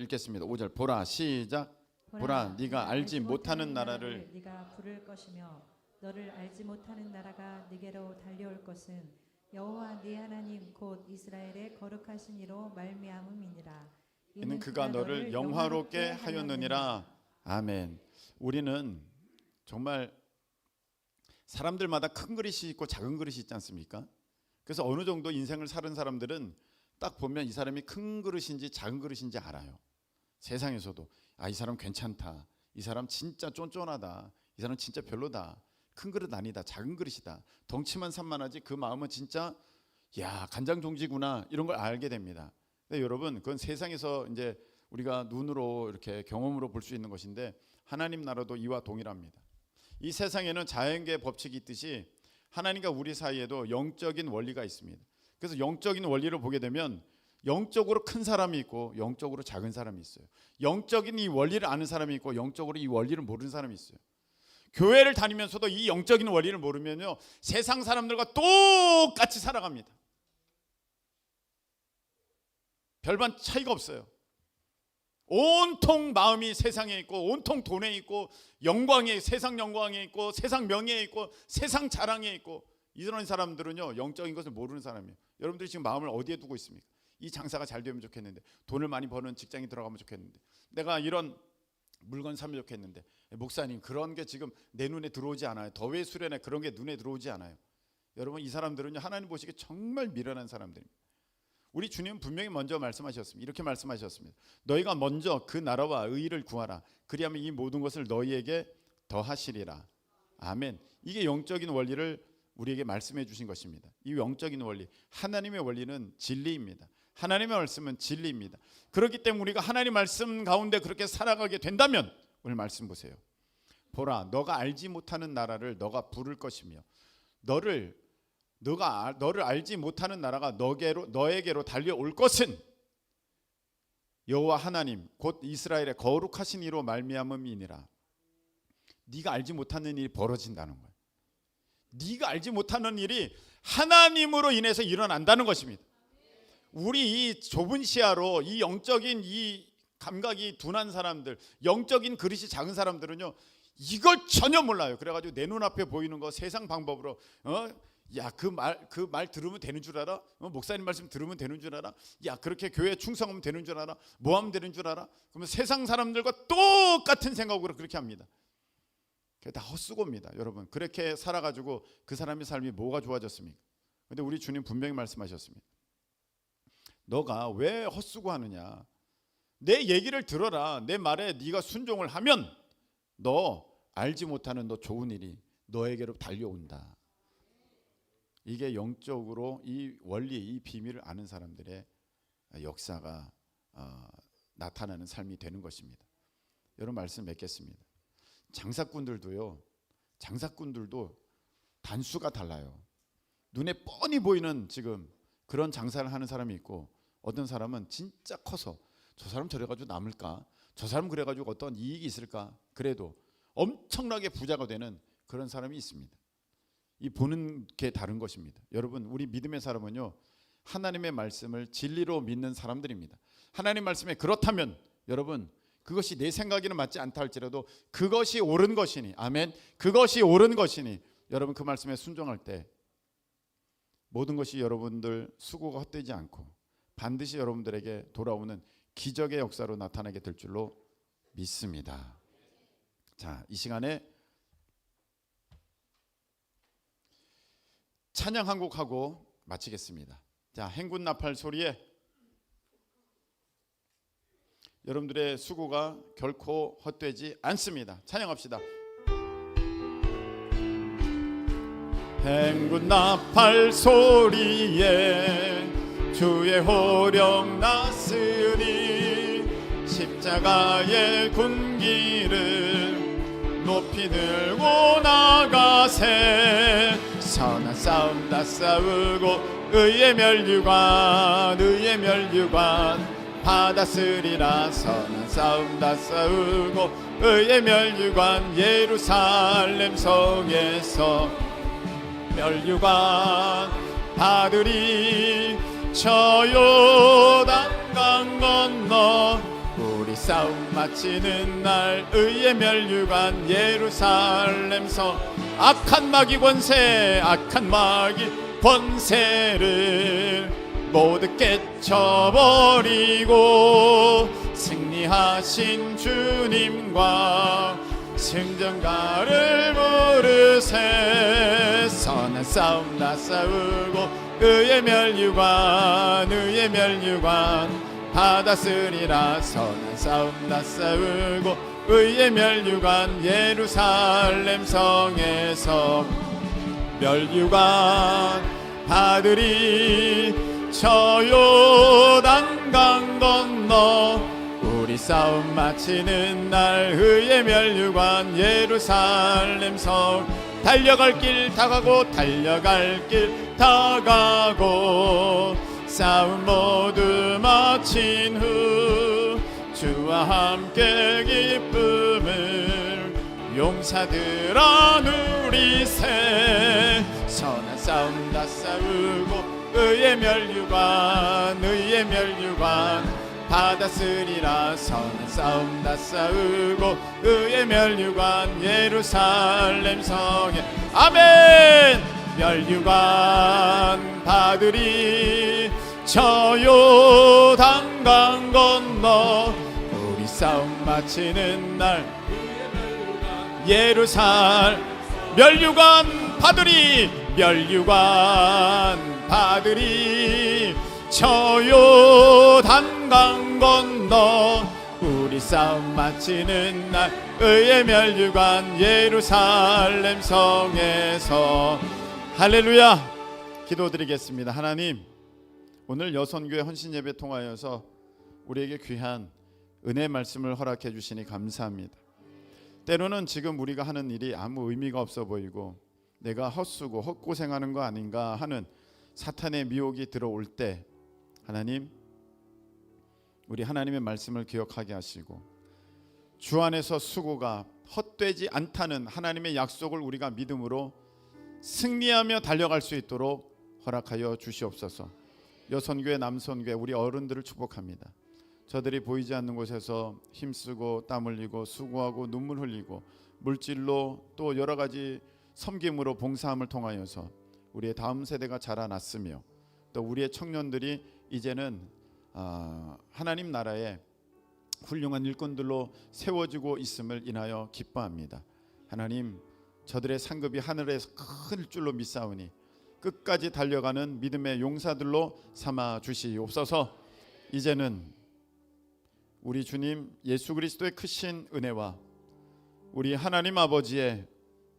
읽겠습니다. 5절 보라 시작. 보라 네가 알지 못하는 나라를 네가 부를 것이며 너를 알지 못하는 나라가 네게로 달려올 것은 여호와 네 하나님 곧 이스라엘의 거룩하신 이로 말미암음이니라. 이는 그가 너를 영화롭게 하였느니라. 아멘. 우리는 정말 사람들마다 큰 그릇이 있고 작은 그릇이 있지 않습니까? 그래서 어느 정도 인생을 사는 사람들은 딱 보면 이 사람이 큰 그릇인지 작은 그릇인지 알아요. 세상에서도 이 사람 괜찮다, 이 사람 진짜 쫀쫀하다, 이 사람 진짜 별로다, 큰 그릇 아니다, 작은 그릇이다, 덩치만 산만하지 그 마음은 진짜 간장종지구나, 이런 걸 알게 됩니다. 근데 여러분, 그건 세상에서 이제 우리가 눈으로 이렇게 경험으로 볼 수 있는 것인데 하나님 나라도 이와 동일합니다. 이 세상에는 자연계의 법칙이 있듯이 하나님과 우리 사이에도 영적인 원리가 있습니다. 그래서 영적인 원리를 보게 되면 영적으로 큰 사람이 있고 영적으로 작은 사람이 있어요. 영적인 이 원리를 아는 사람이 있고 영적으로 이 원리를 모르는 사람이 있어요. 교회를 다니면서도 이 영적인 원리를 모르면요, 세상 사람들과 똑같이 살아갑니다. 별반 차이가 없어요. 온통 마음이 세상에 있고 온통 돈에 있고 영광에, 세상 영광에 있고 세상 명예에 있고 세상 자랑에 있고, 이런 사람들은요 영적인 것을 모르는 사람이에요. 여러분들이 지금 마음을 어디에 두고 있습니까? 이 장사가 잘 되면 좋겠는데, 돈을 많이 버는 직장에 들어가면 좋겠는데, 내가 이런 물건 사면 좋겠는데, 목사님 그런 게 지금 내 눈에 들어오지 않아요. 더위 수련회 그런 게 눈에 들어오지 않아요. 여러분, 이 사람들은요 하나님 보시기에 정말 미련한 사람들입니다. 우리 주님은 분명히 먼저 말씀하셨습니다. 이렇게 말씀하셨습니다. 너희가 먼저 그 나라와 의를 구하라. 그리하면 이 모든 것을 너희에게 더하시리라. 아멘. 이게 영적인 원리를 우리에게 말씀해 주신 것입니다. 이 영적인 원리, 하나님의 원리는 진리입니다. 하나님의 말씀은 진리입니다. 그렇기 때문에 우리가 하나님 말씀 가운데 그렇게 살아가게 된다면, 오늘 말씀 보세요. 보라, 너가 알지 못하는 나라를 너가 부를 것이며 너를 알지 못하는 나라가 너에게로 달려올 것은 여호와 하나님 곧 이스라엘의 거룩하신 이로 말미암음이니라. 네가 알지 못하는 일이 벌어진다는 거예요. 네가 알지 못하는 일이 하나님으로 인해서 일어난다는 것입니다. 우리 이 좁은 시야로 이 영적인 이 감각이 둔한 사람들, 영적인 그릇이 작은 사람들은요 이걸 전혀 몰라요. 그래가지고 내 눈앞에 보이는 거 세상 방법으로 그 말 들으면 되는 줄 알아? 목사님 말씀 들으면 되는 줄 알아? 그렇게 교회에 충성하면 되는 줄 알아? 뭐 하면 되는 줄 알아? 그러면 세상 사람들과 똑같은 생각으로 그렇게 합니다. 그게 다 헛수고입니다. 여러분, 그렇게 살아가지고 그 사람의 삶이 뭐가 좋아졌습니까? 근데 우리 주님 분명히 말씀하셨습니다. 너가 왜 헛수고하느냐? 내 얘기를 들어라. 내 말에 네가 순종을 하면 너 알지 못하는 너 좋은 일이 너에게로 달려온다. 이게 영적으로 이 원리, 이 비밀을 아는 사람들의 역사가 나타나는 삶이 되는 것입니다. 여러분 말씀 맺겠습니다. 장사꾼들도 단수가 달라요. 눈에 뻔히 보이는 지금 그런 장사를 하는 사람이 있고, 어떤 사람은 진짜 커서 저 사람 저래 가지고 남을까, 저 사람 그래 가지고 어떤 이익이 있을까, 그래도 엄청나게 부자가 되는 그런 사람이 있습니다. 이 보는 게 다른 것입니다. 여러분, 우리 믿음의 사람은요, 하나님의 말씀을 진리로 믿는 사람들입니다. 하나님 말씀에 그렇다면 여러분, 그것이 내 생각에는 맞지 않다 할지라도 그것이 옳은 것이니, 아멘, 그것이 옳은 것이니 여러분 그 말씀에 순종할 때 모든 것이 여러분들 수고가 헛되지 않고 반드시 여러분들에게 돌아오는 기적의 역사로 나타나게 될 줄로 믿습니다. 자, 이 시간에 찬양 한 곡 하고 마치겠습니다. 자, 행군 나팔 소리에 여러분들의 수고가 결코 헛되지 않습니다. 찬양합시다. 행군 나팔 소리에 주의 호령 났으니 십자가의 군기를 높이 들고 나가세. 선한 싸움 다 싸우고 의의 멸류관 받았으리라. 선한 싸움 다 싸우고 의의 멸류관 예루살렘 성에서 멸류관 받으리. 저 요단강 건너 우리 싸움 마치는 날 의의 멸류관 예루살렘 성. 악한 마귀 권세를 모두 깨쳐버리고 승리하신 주님과 승전가를 부르세. 선한 싸움 다 싸우고 의의 멸류관 받았으리라. 선한 싸움 다 싸우고 의의 멸류관 예루살렘 성에서 멸류관 받으리. 저 요단강 건너 우리 싸움 마치는 날 의의 멸류관 예루살렘 성. 달려갈 길 다가고 싸움 모두 마친 후 주와 함께 기쁨을 용사들아 누리세. 선한 싸움 다 싸우고 의의 멸류관 받았으리라. 선한 싸움 다 싸우고 의의 멸류관 예루살렘 성에 아멘. 멸류관 받으리. 저 요단강 건너 우리 싸움 마치는 날 예루살렘 멸류관 받으리. 저 요단강 건너 우리 싸움 마치는 날 의의 멸류관 예루살렘 성에서. 할렐루야. 기도드리겠습니다. 하나님, 오늘 여선교회 헌신예배 통하여서 우리에게 귀한 은혜의 말씀을 허락해 주시니 감사합니다. 때로는 지금 우리가 하는 일이 아무 의미가 없어 보이고 내가 헛수고 헛고생하는 거 아닌가 하는 사탄의 미혹이 들어올 때 하나님, 우리 하나님의 말씀을 기억하게 하시고 주 안에서 수고가 헛되지 않다는 하나님의 약속을 우리가 믿음으로 승리하며 달려갈 수 있도록 허락하여 주시옵소서. 여선교회 남선교회 우리 어른들을 축복합니다. 저들이 보이지 않는 곳에서 힘쓰고 땀 흘리고 수고하고 눈물 흘리고 물질로 또 여러 가지 섬김으로 봉사함을 통하여서 우리의 다음 세대가 자라났으며 또 우리의 청년들이 이제는 하나님 나라의 훌륭한 일꾼들로 세워지고 있음을 인하여 기뻐합니다. 하나님, 저들의 상급이 하늘에서 큰 줄로 믿사오니 끝까지 달려가는 믿음의 용사들로 삼아 주시옵소서. 이제는 우리 주님 예수 그리스도의 크신 은혜와 우리 하나님 아버지의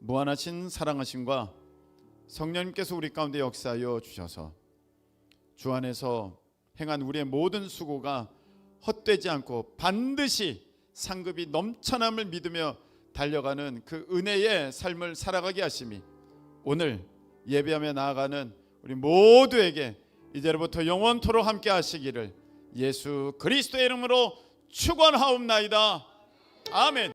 무한하신 사랑하심과 성령님께서 우리 가운데 역사하여 주셔서 주 안에서 행한 우리의 모든 수고가 헛되지 않고 반드시 상급이 넘쳐남을 믿으며 달려가는 그 은혜의 삶을 살아가게 하심이 오늘 예배하며 나아가는 우리 모두에게 이제로부터 영원토록 함께 하시기를 예수 그리스도의 이름으로 축원하옵나이다. 아멘.